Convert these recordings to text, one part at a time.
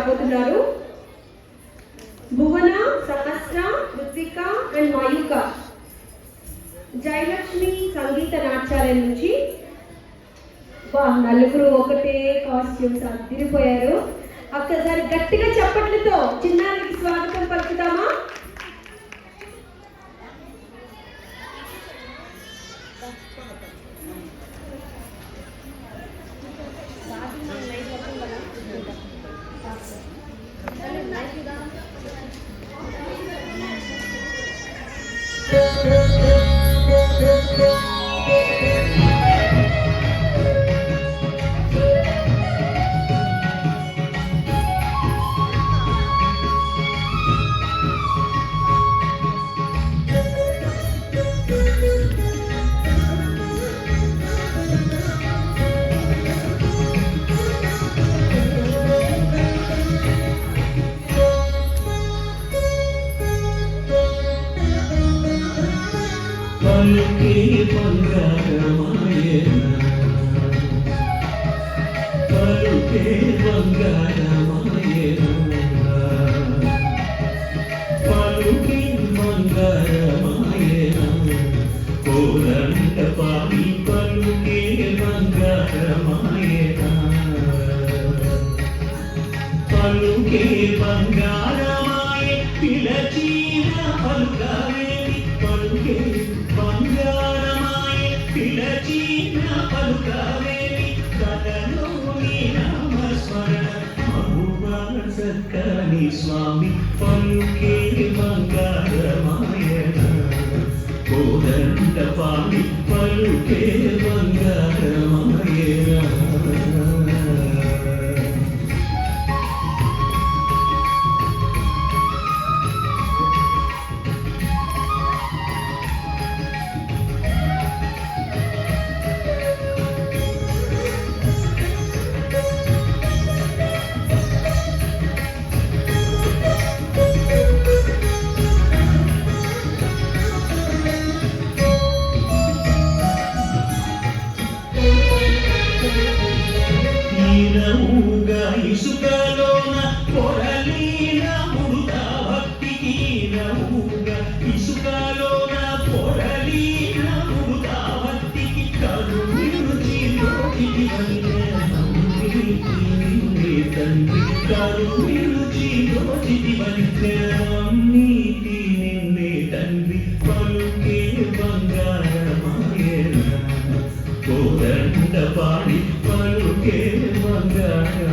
రాబోతున్నారు. భువన, సహస్ర, రుచిక అండ్ మయూక జయలక్ష్మి సంగీత నాట్యాలయం నుంచి నలుగురు ఒకటే కాస్ట్యూమ్స్ అదిరిపోయారు. ఒక్కసారి గట్టిగా చప్పట్లతో చిన్నారికి స్వాగతం పలుకుతామా? పలుకే బంగారమాయన, పలుకే బంగారమాయన, పలుకే బంగారమాయన, కోరంట పాడి పలుకే బంగారమాయన, పలుకే బంగారమాయ పిలచిన పలుకవేమి, పలుకే బంగారమాయ పిలచిన పలుకవేమి, కథలోని నామస్మరణ మహుబాల సక్కని స్వామి, పలుకే బంగారమాయన, కోదండ పాడి పలుకే బంగారమాయన. ఇసుకలోన పొరలీన ముడుతా భక్తికి నవ్వుగా, ఇసుకలోన పొరలీన ముడుతా భక్తికి కరుణించి లోకికి తండ్రి, కరుణించి లోకికి నీతి నిన్నే తండ్రి, పలుకే బంగారమాయన, కోదండ పాడి పలుకే బంగారమాయన.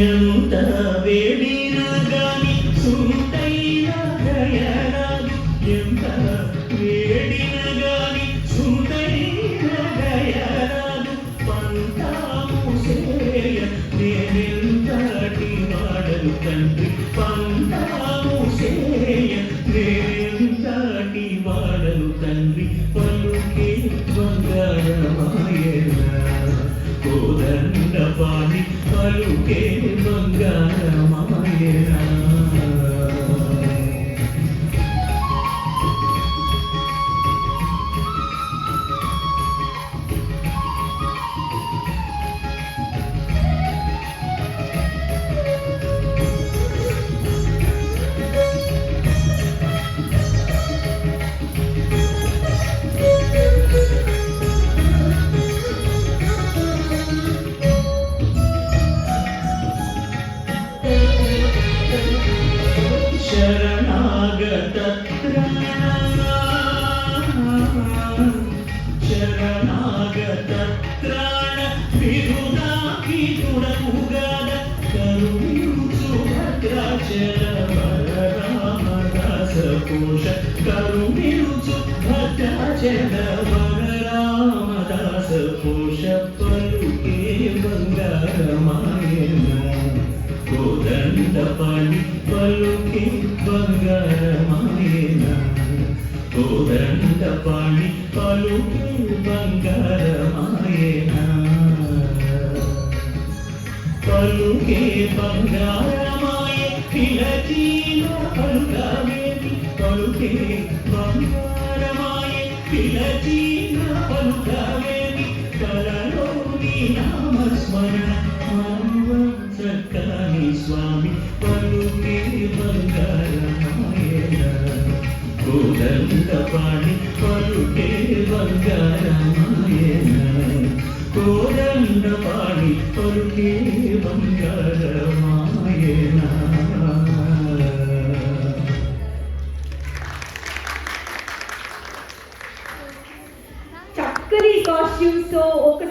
ఎంత వేడినా గాని సుందైన దయరాదు, ఎంత వేడినా గాని సుందైన దయరాదు, పంతాము సేయ నేనెంతటి వాడను తండ్రి, పంతాము సేయ నేనెంతటి వాడను తండ్రి, పలుకే బంగారమాయన, కోదండ పాడి పలుకే బంగారమాయన. శరణాగత త్రాణ విరుదాకి గుణముగాన కరుణించు భద్రాచల వరరామదాస కోశ, కరుణించు భద్రాచల వరరామదాస రామదాస పోష పలుకే బంగారమాయన కోదండ పాణి పలుకే బంగారమాయన కోదండ పాణి పలుకే బంగారమాయన పలుకే బంగారమాయ పిలచీన పలుకవేది పలుకే బంగారమాయ పిలచీన పలుకవేది కలలోని నామస్మరణ మానవ చక్కని స్వామి పలుకే బంగారమాయన కోదండ పాణి పలుకే బంగారమాయన కోదండ పాణి పలుకే బంగారమాయన. చక్కని కాస్ట్యూమ్స్ తో ఒకటే